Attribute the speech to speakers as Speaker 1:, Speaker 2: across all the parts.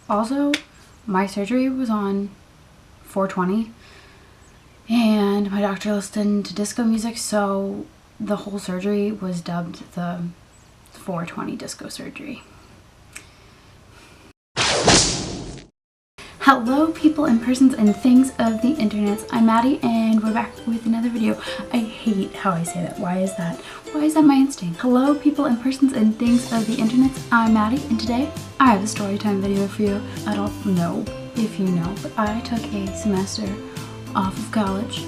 Speaker 1: Also, my surgery was on 420 and my doctor listened to disco music, so the whole surgery was dubbed the 420 disco surgery. Hello people and persons and things of the internet. I'm Maddie and we're back with another video. I hate how I say that. Why is that? Why is that my instinct? Hello people and persons and things of the internet. I'm Maddie and today I have a story time video for you. I don't know if you know, but I took a semester off of college.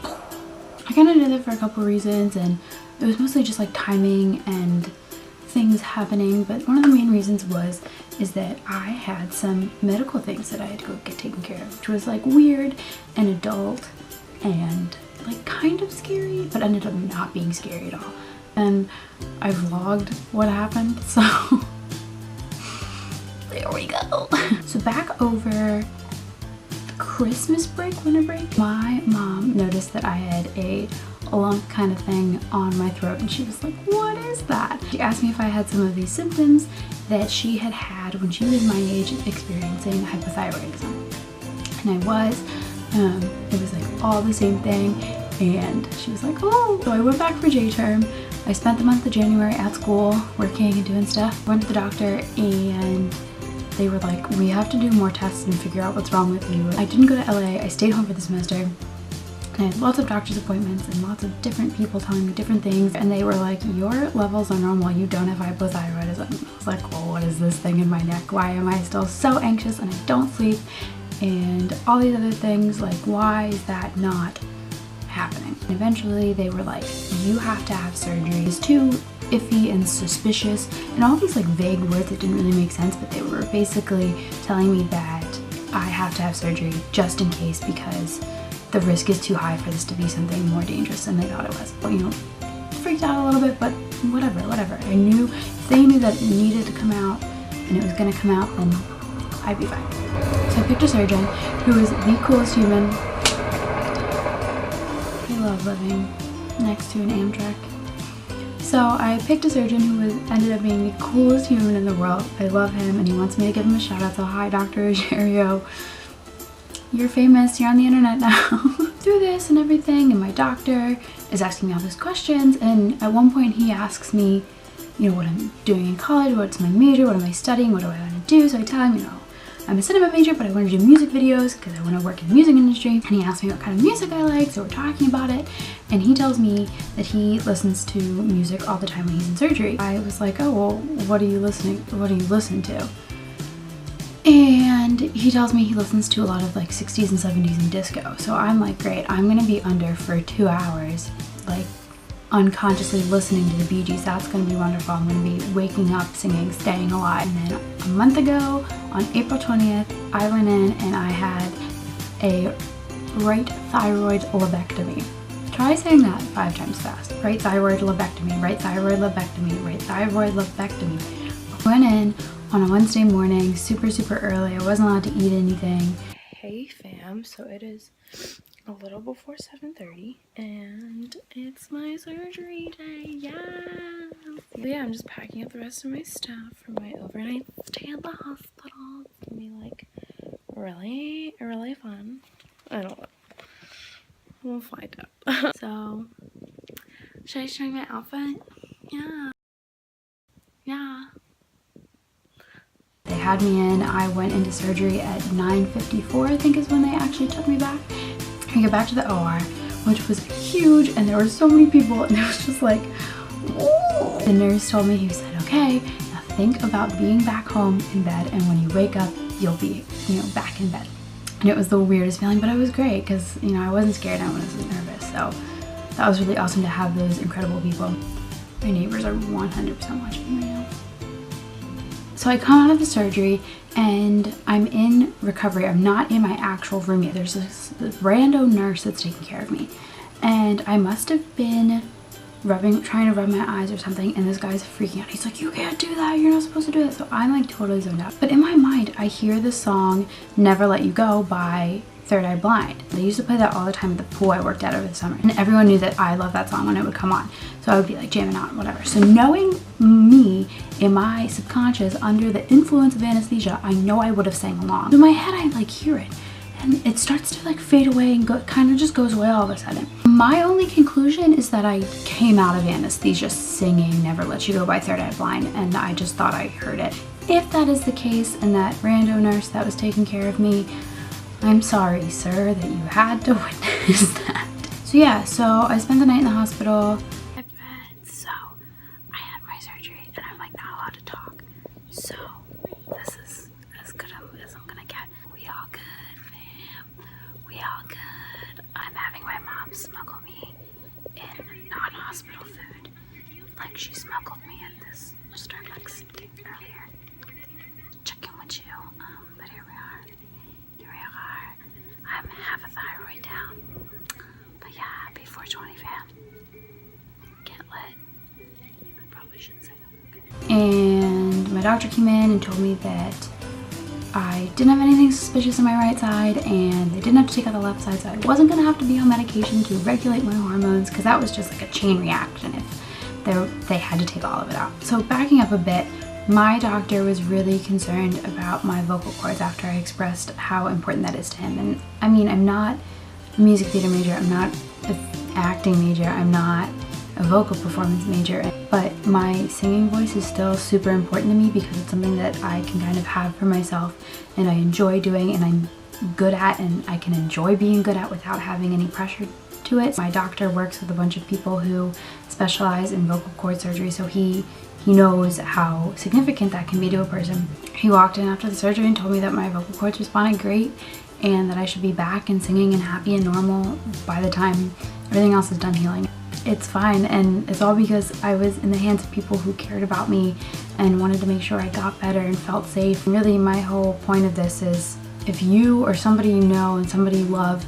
Speaker 1: I kind of did it for a couple reasons, and it was mostly just like timing and things happening, but one of the main reasons is that I had some medical things that I had to go get taken care of, which was like weird and adult and like kind of scary, but ended up not being scary at all. And I vlogged what happened, so there we go. So back over Christmas break, winter break, my mom noticed that I had a lump kind of thing on my throat, and she was like, what is that? She asked me if I had some of these symptoms that she had had when she was my age experiencing hypothyroidism, and I was. It was like all the same thing, and she was like, oh. So I went back for J-term. I spent the month of January at school working and doing stuff. Went to the doctor and they were like, we have to do more tests and figure out what's wrong with you. I didn't go to LA. I stayed home for the semester. I had lots of doctor's appointments and lots of different people telling me different things, and they were like, your levels are normal, you don't have hypothyroidism. I was like, well, what is this thing in my neck? Why am I still so anxious and I don't sleep? And all these other things, like, why is that not happening? And eventually they were like, you have to have surgery. It's too iffy and suspicious and all these like vague words that didn't really make sense, but they were basically telling me that I have to have surgery just in case, because the risk is too high for this to be something more dangerous than they thought it was. But, you know, freaked out a little bit, but whatever. I knew if they knew that it needed to come out and it was gonna come out, then I'd be fine. So I picked a surgeon who is the coolest human. I love living next to an Amtrak. So I picked a surgeon who ended up being the coolest human in the world. I love him and he wants me to give him a shout out. So hi, Dr. Agerio. You're famous, you're on the internet now. Through this and everything, and my doctor is asking me all these questions, and at one point he asks me, you know, what I'm doing in college, what's my major, what am I studying, what do I want to do? So I tell him, you know, I'm a cinema major, but I want to do music videos because I want to work in the music industry. And he asked me what kind of music I like, so we're talking about it, and he tells me that he listens to music all the time when he's in surgery. I was like, oh, well, what do you listen to? And he tells me he listens to a lot of like 60s and 70s and disco. So I'm like, great, I'm gonna be under for 2 hours, like unconsciously listening to the Bee Gees. That's gonna be wonderful. I'm gonna be waking up singing Staying Alive. And then a month ago, on April 20th, I went in and I had a right thyroid lobectomy. Try saying that 5 times fast. Right thyroid lobectomy, right thyroid lobectomy, right thyroid lobectomy. I went in on a Wednesday morning, super early. I wasn't allowed to eat anything. Hey fam, so it is a little before 7:30 and it's my surgery day, yeah! So yeah, I'm just packing up the rest of my stuff for my overnight stay at the hospital. It's gonna be like really fun. I don't know. We'll find out. So, should I show you my outfit? Yeah. They had me in. I went into surgery at 9:54, I think is when they actually took me back. I get back to the OR, which was huge, and there were so many people, and it was just like, ooh. The nurse told me, he said, okay, now think about being back home in bed, and when you wake up, you'll be, you know, back in bed. And it was the weirdest feeling, but it was great, because, you know, I wasn't scared, I wasn't nervous, so that was really awesome to have those incredible people. My neighbors are 100% watching me right now. So I come out of the surgery and I'm in recovery. I'm not in my actual room yet. There's this rando nurse that's taking care of me. And I must have been trying to rub my eyes or something, and this guy's freaking out. He's like, you can't do that, you're not supposed to do that. So I'm like totally zoned out. But in my mind, I hear the song Never Let You Go by Third Eye Blind. They used to play that all the time at the pool I worked at over the summer. And everyone knew that I loved that song when it would come on. So I would be like jamming out and whatever. So knowing me in my subconscious under the influence of anesthesia, I know I would have sang along. In my head, I like hear it. And it starts to like fade away and kind of just goes away all of a sudden. My only conclusion is that I came out of anesthesia singing Never Let You Go by Third Eye Blind, and I just thought I heard it. If that is the case and that rando nurse that was taking care of me, I'm sorry, sir, that you had to witness that. So yeah, so I spent the night in the hospital. So I had my surgery and I'm like not allowed to talk. So this is as good as I'm gonna get. We all good, fam. We all good. I'm having my mom smuggle me in non-hospital food. Like she smuggled me in this Starbucks earlier. Checking with you. But here we are. Here we are. I'm half a thyroid down. But yeah, happy 420 fam. Get lit. I probably shouldn't say that. And my doctor came in and told me that I didn't have anything suspicious on my right side and they didn't have to take out the left side, so I wasn't gonna have to be on medication to regulate my hormones because that was just like a chain reaction if they had to take all of it out. So backing up a bit, my doctor was really concerned about my vocal cords after I expressed how important that is to him. And I mean, I'm not a music theater major, I'm not an acting major, I'm not a vocal performance major, but my singing voice is still super important to me because it's something that I can kind of have for myself and I enjoy doing and I'm good at and I can enjoy being good at without having any pressure to it. My doctor works with a bunch of people who specialize in vocal cord surgery, so he knows how significant that can be to a person. He walked in after the surgery and told me that my vocal cords responded great and that I should be back and singing and happy and normal by the time everything else is done healing. It's fine, and it's all because I was in the hands of people who cared about me and wanted to make sure I got better and felt safe. And really my whole point of this is if you or somebody you know and somebody you love,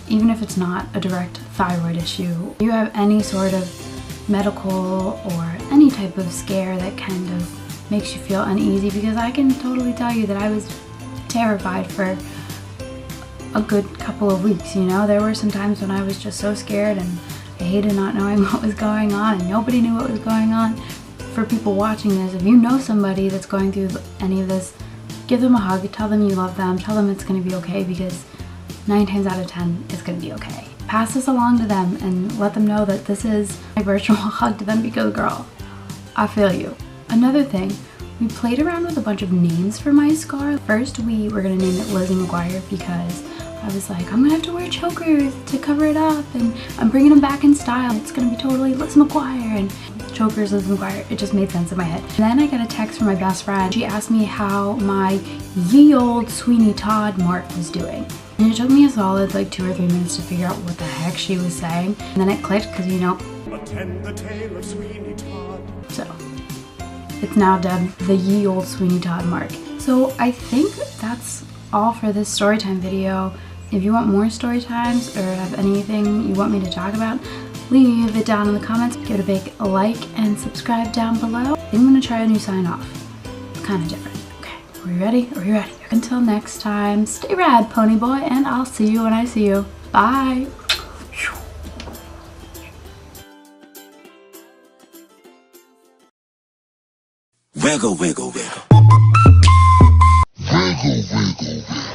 Speaker 1: even if it's not a direct thyroid issue, you have any sort of medical or any type of scare that kind of makes you feel uneasy, because I can totally tell you that I was terrified for a good couple of weeks, you know? There were some times when I was just so scared and I hated not knowing what was going on and nobody knew what was going on. For people watching this, if you know somebody that's going through any of this, give them a hug, tell them you love them, tell them it's going to be okay, because 9 times out of 10 it's going to be okay. Pass this along to them and let them know that this is my virtual hug to them, because girl, I feel you. Another thing, we played around with a bunch of names for my scar. First we were going to name it Lizzie McGuire because I was like, I'm gonna have to wear chokers to cover it up and I'm bringing them back in style. It's gonna be totally Lizzie McGuire and chokers, Lizzie McGuire. It just made sense in my head. And then I got a text from my best friend. She asked me how my ye old Sweeney Todd mark was doing. And it took me a solid like 2 or 3 minutes to figure out what the heck she was saying. And then it clicked because, you know, attend the tale of Sweeney Todd. So it's now dubbed the ye old Sweeney Todd mark. So I think that's all for this storytime video. If you want more story times or have anything you want me to talk about, leave it down in the comments. Give it a big like and subscribe down below. I'm gonna try a new sign off. It's kind of different. Okay, are we ready? Are we ready? Until next time, stay rad, pony boy, and I'll see you when I see you. Bye.
Speaker 2: Wiggle, wiggle, wiggle. Wiggle, wiggle, wiggle.